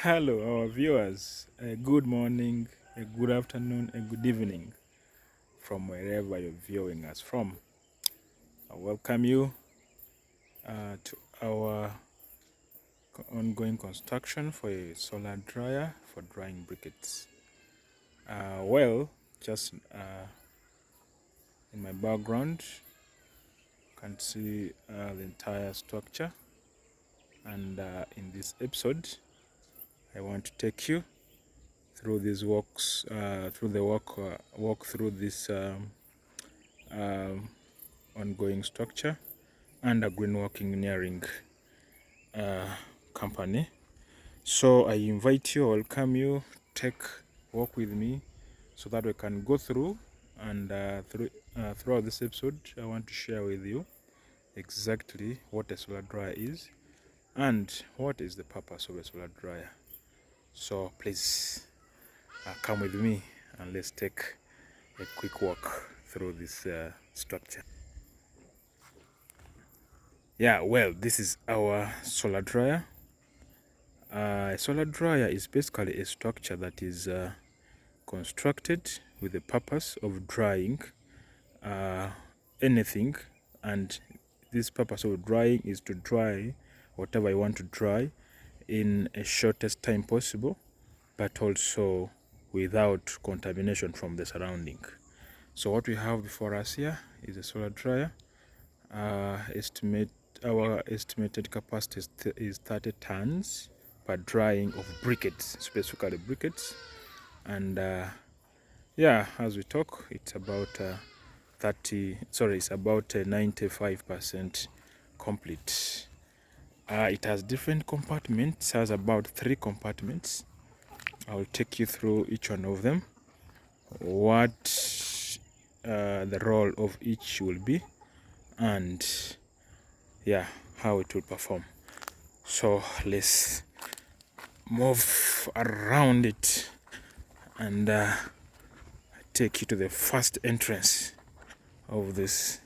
Hello, our viewers. A good morning, a good afternoon, a good evening from wherever you're viewing us from. I welcome you to our ongoing construction for a solar dryer for drying briquettes. Just in my background, you can see the entire structure, and in this episode, I want to take you through these walks, walk through this ongoing structure under Greenwork Engineering company. So I invite you, welcome you, walk with me so that we can go through, and throughout this episode I want to share with you exactly what a solar dryer is and what is the purpose of a solar dryer. So please come with me and let's take a quick walk through this structure. This is our solar dryer. A solar dryer is basically a structure that is constructed with the purpose of drying anything, and this purpose of drying is to dry whatever you want to dry in a shortest time possible, but also without contamination from the surrounding. So what we have before us here is a solar dryer. Our estimated capacity is 30 tons per drying of briquettes, specifically briquettes. And as we talk, it's about 95% complete. It has different compartments. It has about 3 compartments. I'll take you through each one of them, what the role of each will be, and how it will perform. So let's move around it and take you to the first entrance of this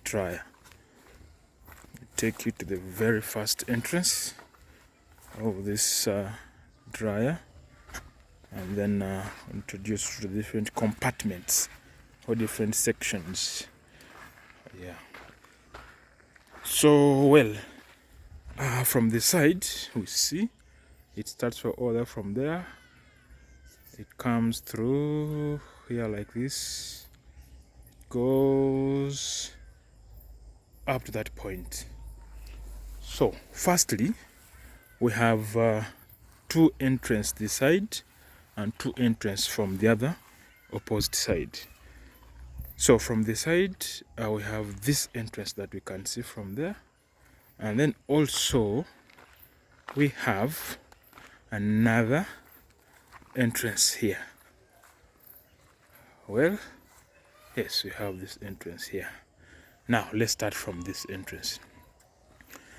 dryer. Take you to the very first entrance of this dryer, and then introduce to the different compartments or different sections. So from the side we see it starts for order. From there it comes through here like this, goes up to that point. So firstly we have 2 entrances this side and 2 entrances from the other opposite side. So from the side we have this entrance that we can see from there, and then also we have another entrance here. Yes, we have this entrance here. Now let's start from this entrance.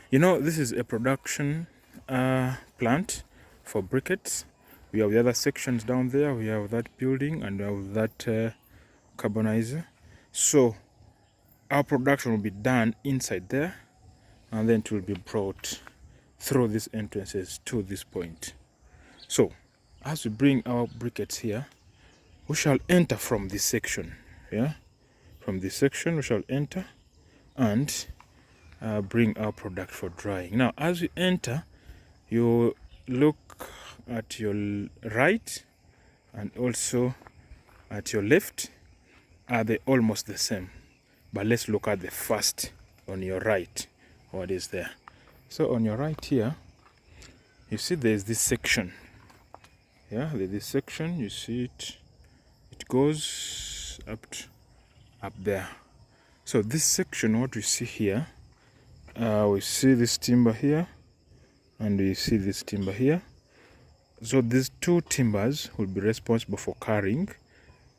This is a production plant for briquettes. We have the other sections down there. We have that building and we have that carbonizer. So our production will be done inside there, and then it will be brought through these entrances to this point. So as we bring our briquettes here, we shall enter from this section. From this section we shall enter and bring our product for drying. Now as we enter, you look at your right and also at your left. Are they almost the same? But let's look at the first on your right. What is there? So on your right here, you see there's this section. There's this section. You see it. It goes up there. So this section, what we see here, we see this timber here, and we see this timber here. So these 2 timbers will be responsible for carrying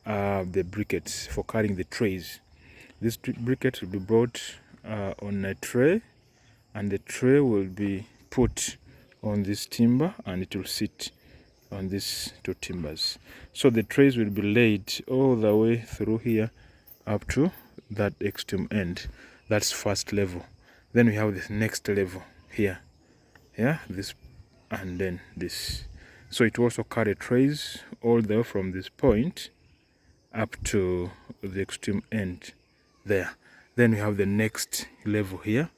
the briquettes, for carrying the trays. This briquette will be brought on a tray, and the tray will be put on this timber, and it will sit on these 2 timbers. So the trays will be laid all the way through here up to that extreme end. That's first level. Then we have this next level here. This and then this. So it also carry trays all the way from this point up to the extreme end there. Then we have the next level here.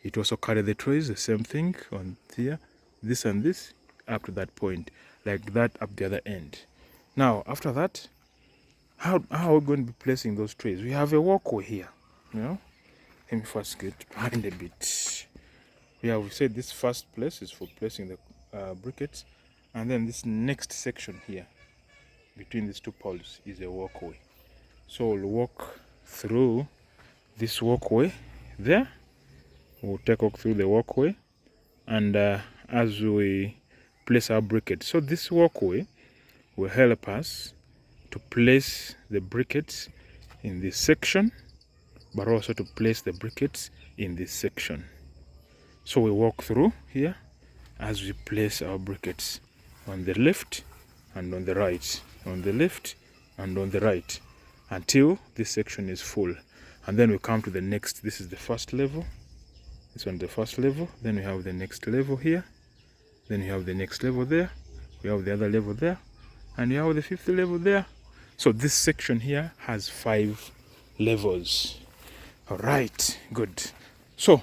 It also carry the trays, the same thing on here, this and this, up to that point, like that up the other end. Now after that, how are we going to be placing those trays? We have a walkway here, you know. Let me first get behind a bit. We said this first place is for placing the briquettes, and then this next section here between these two poles is a walkway. So we'll walk through this walkway there. We'll take off through the walkway, and as we place our briquettes, so this walkway will help us to place the briquettes in this section, but also to place the briquettes in this section. So we walk through here as we place our briquettes on the left and on the right, on the left and on the right, until this section is full. And then we come to the next. This is the first level. This one, the first level. Then we have the next level here. Then we have the next level there. We have the other level there, and we have the fifth level there. So this section here has 5 levels. All right, good. So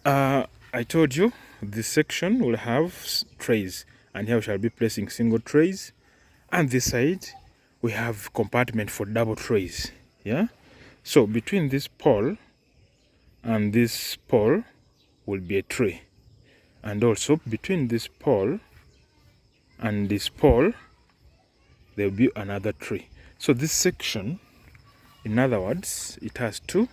I told you this section will have trays, and here we shall be placing single trays, and this side we have compartment for double trays. Yeah, so between this pole and this pole will be a tray, and also between this pole and this pole there will be another tray. So this section, in other words, it has two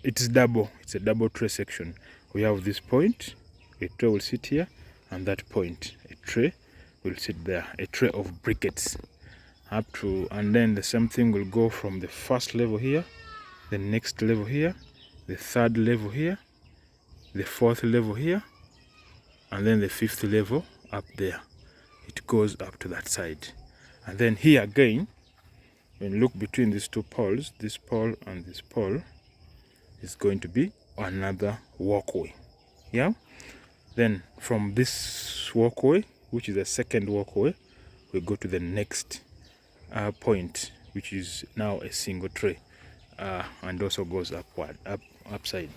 it's double. It's a double tray section. We have this point, a tray will sit here, and that point, a tray will sit there, a tray of briquettes up to, and then the same thing will go from the first level here, the next level here, the third level here, the fourth level here, and then the fifth level up there. It goes up to that side. And then here again, when you look between these two poles, this pole and this pole, is going to be another walkway. Yeah, then from this walkway, which is the second walkway, we go to the next point, which is now a single tray, and also goes upside.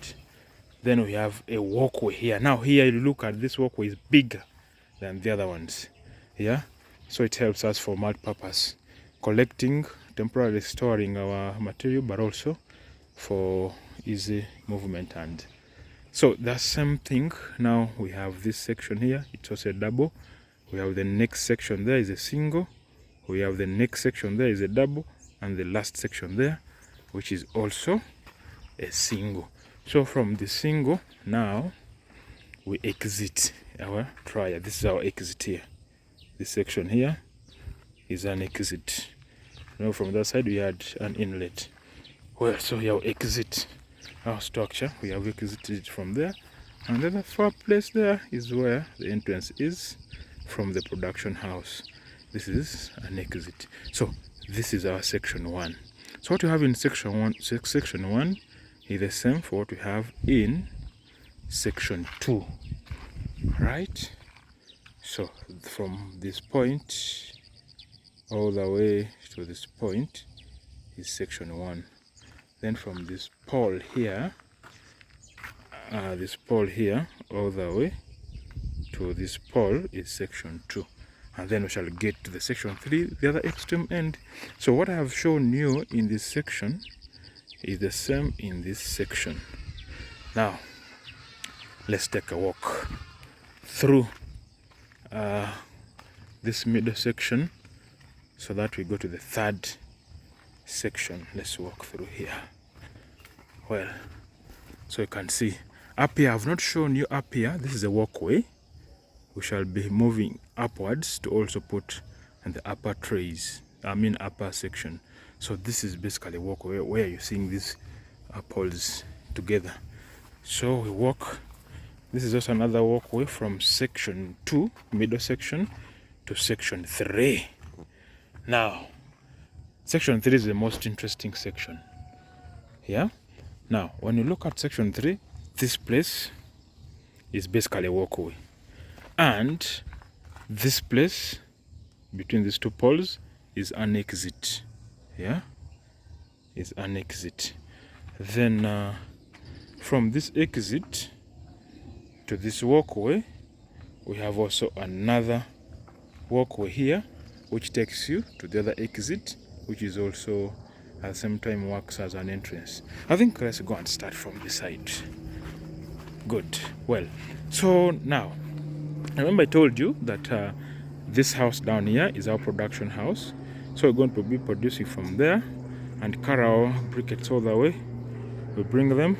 Then we have a walkway here. Now here you look at this walkway is bigger than the other ones. Yeah, so it helps us for multi-purpose, collecting, temporarily storing our material, but also for easy movement. And so the same thing. Now we have this section here, it's also a double. We have the next section there is a single, we have the next section there is a double, and the last section there, which is also a single. So from the single, now we exit our trial. This is our exit here. This section here is an exit. Now from that side we had an inlet. Well, so here we exit our structure. We have exited from there, and then the far place there is where the entrance is from the production house. This is an exit. So this is our section 1. So what we have in section 1 is the same for what we have in section 2, right? So from this point all the way to this point is section 1. Then from this pole here all the way to this pole is section 2, and then we shall get to the section 3, the other extreme end. So what I have shown you in this section is the same in this section. Now let's take a walk through this middle section so that we go to the third section. Let's walk through here. Well, so you can see up here, I've not shown you up here, this is a walkway. We shall be moving upwards to also put in the upper trays, upper section. So this is basically a walkway where you're seeing these poles together. So we walk. This is also another walkway from section 2, middle section, to section 3. Now section 3 is the most interesting section. Yeah, now when you look at section 3, this place is basically a walkway, and this place between these two poles is an exit. Yeah, is an exit. Then from this exit to this walkway, we have also another walkway here, which takes you to the other exit, which is also at the same time works as an entrance. I think let's go and start from this side. Good. Well, so now, remember I told you that this house down here is our production house. So we're going to be producing from there and carry our briquettes all the way. We bring them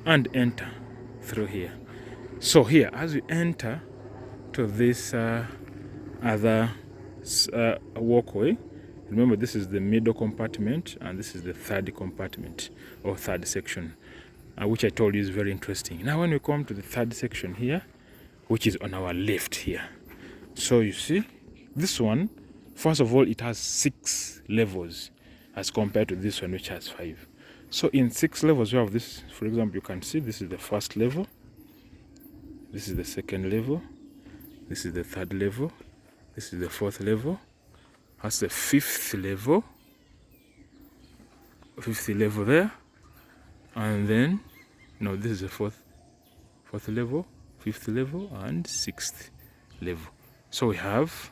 and enter through here. So here, as we enter to this other walkway, remember this is the middle compartment and this is the third compartment or third section, which I told you is very interesting. Now when we come to the third section here, which is on our left here, so you see this one, first of all, it has 6 levels as compared to this one which has 5. So in 6 levels you have this. For example, you can see this is the first level, this is the second level, this is the third level, this is the fourth level, that's the fifth level there, and then no, this is the fourth level, fifth level, and sixth level. So we have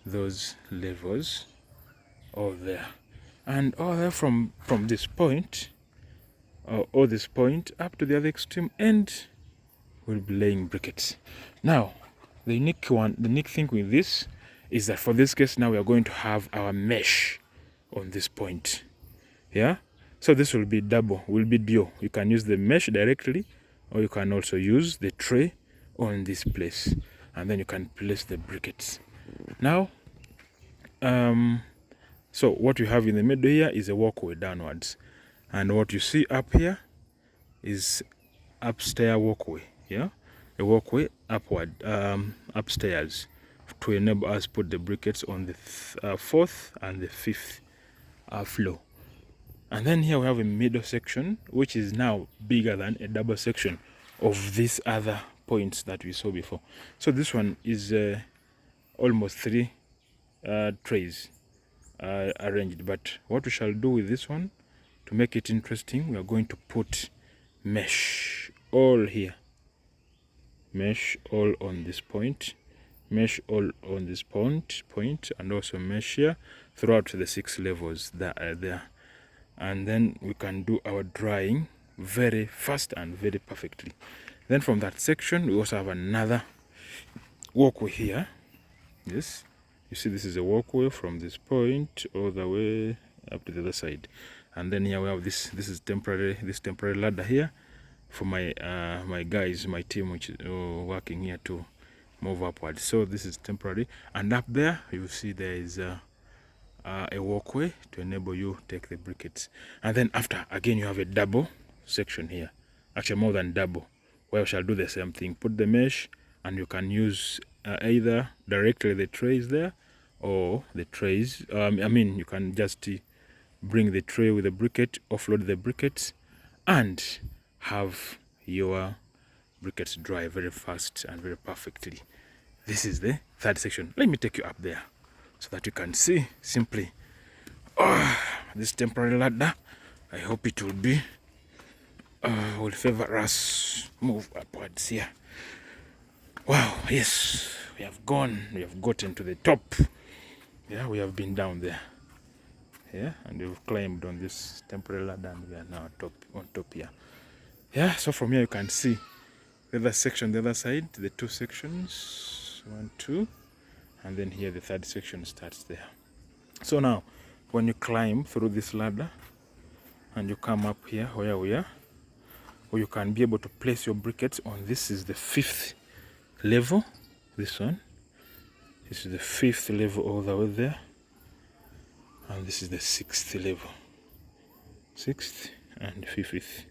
those levels all there, and all there from this point or this point up to the other extreme end, we'll be laying briquettes. Now the unique thing with this is that for this case now we are going to have our mesh on this point. Yeah, so this will be double, will be dual. You can use the mesh directly, or you can also use the tray on this place, and then you can place the briquettes. Now so what you have in the middle here is a walkway downwards, and what you see up here is upstairs walkway. Yeah, a walkway upward, upstairs, to enable us put the briquettes on the 4th and the 5th floor. And then here we have a middle section, which is now bigger than a double section of these other points that we saw before. So this one is almost 3 trays arranged. But what we shall do with this one, to make it interesting, we are going to put mesh all here, mesh all on this point, mesh all on this point, and also mesh here throughout the 6 levels that are there. And then we can do our drying very fast and very perfectly. Then from that section we also have another walkway here. Yes, you see this is a walkway from this point all the way up to the other side. And then here we have this is temporary ladder here for my my guys, my team, which is working here to move upwards. So this is temporary, and up there you see there is a walkway to enable you take the briquettes. And then after, again, you have a double section here, actually more than double, where we shall do the same thing, put the mesh, and you can use either directly the trays there, or the trays, you can just bring the tray with the briquette, offload the briquettes, and have your briquettes dry very fast and very perfectly. This is the third section. Let me take you up there so that you can see simply this temporary ladder. I hope it will be will favor us move upwards here. Wow, yes, we have gotten to the top. Yeah, we have been down there. Yeah, and we've climbed on this temporary ladder, and we are now on top here. Yeah, so from here you can see the other section, the other side, the 2 sections, 1, 2, and then here the third section starts there. So now when you climb through this ladder and you come up here where we are, or you can be able to place your briquettes on, this is the 5th level, this one, this is the 5th level all the way there, and this is the 6th level, 6th and 5th,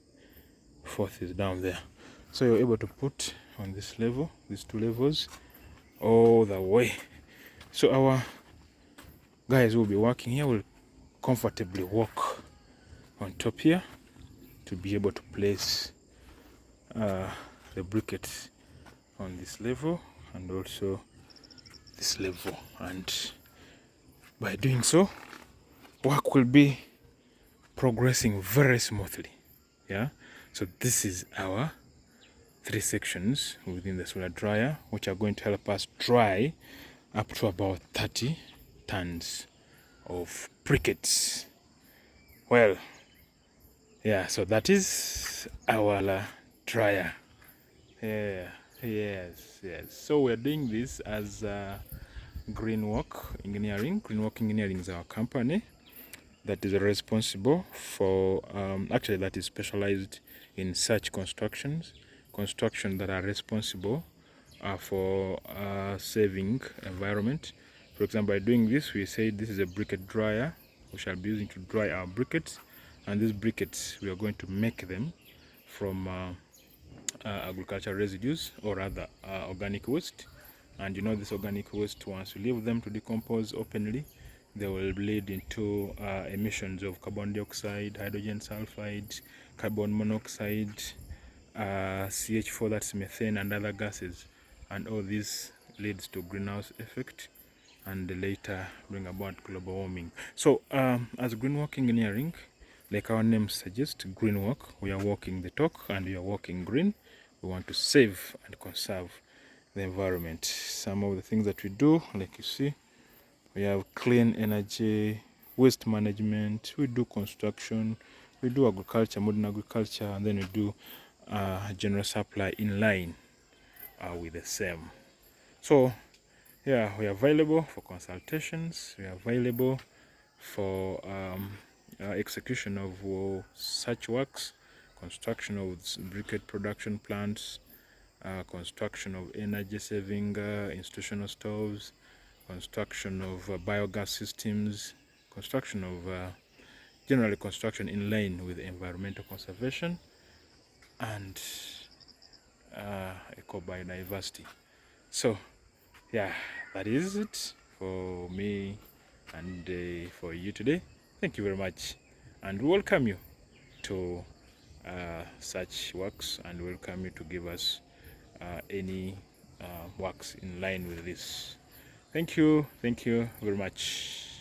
4th is down there. So you're able to put on this level, these 2 levels, all the way. So our guys will be working here will comfortably walk on top here to be able to place the briquettes on this level and also this level, and by doing so work will be progressing very smoothly. Yeah, so this is our 3 sections within the solar dryer, which are going to help us dry up to about 30 tons of briquettes. Well, yeah, so that is our dryer. Yeah, yes. So we're doing this as Greenwalk Engineering. Greenwalk Engineering is our company that is responsible for, actually that is specialized in such construction that are responsible for saving environment. For example, by doing this, we say this is a briquette dryer we shall be using to dry our briquettes, and these briquettes we are going to make them from agricultural residues, or rather organic waste. And you know, this organic waste, once you leave them to decompose openly, they will lead into emissions of carbon dioxide, hydrogen sulfide, carbon monoxide, CH4, that's methane, and other gases. And all this leads to greenhouse effect and later bring about global warming. So as Greenwalk Engineering, like our name suggests, Greenwalk, we are walking the talk and we are walking green. We want to save and conserve the environment. Some of the things that we do, like you see, we have clean energy, waste management, we do construction, we do agriculture, modern agriculture, and then we do general supply in line with the same. So yeah, we are available for consultations, we are available for execution of such works, construction of briquette production plants, construction of energy saving institutional stoves, construction of biogas systems, construction of generally construction in line with environmental conservation and eco biodiversity. So yeah, that is it for me and for you today. Thank you very much, and we welcome you to such works, and welcome you to give us any works in line with this. Thank you very much.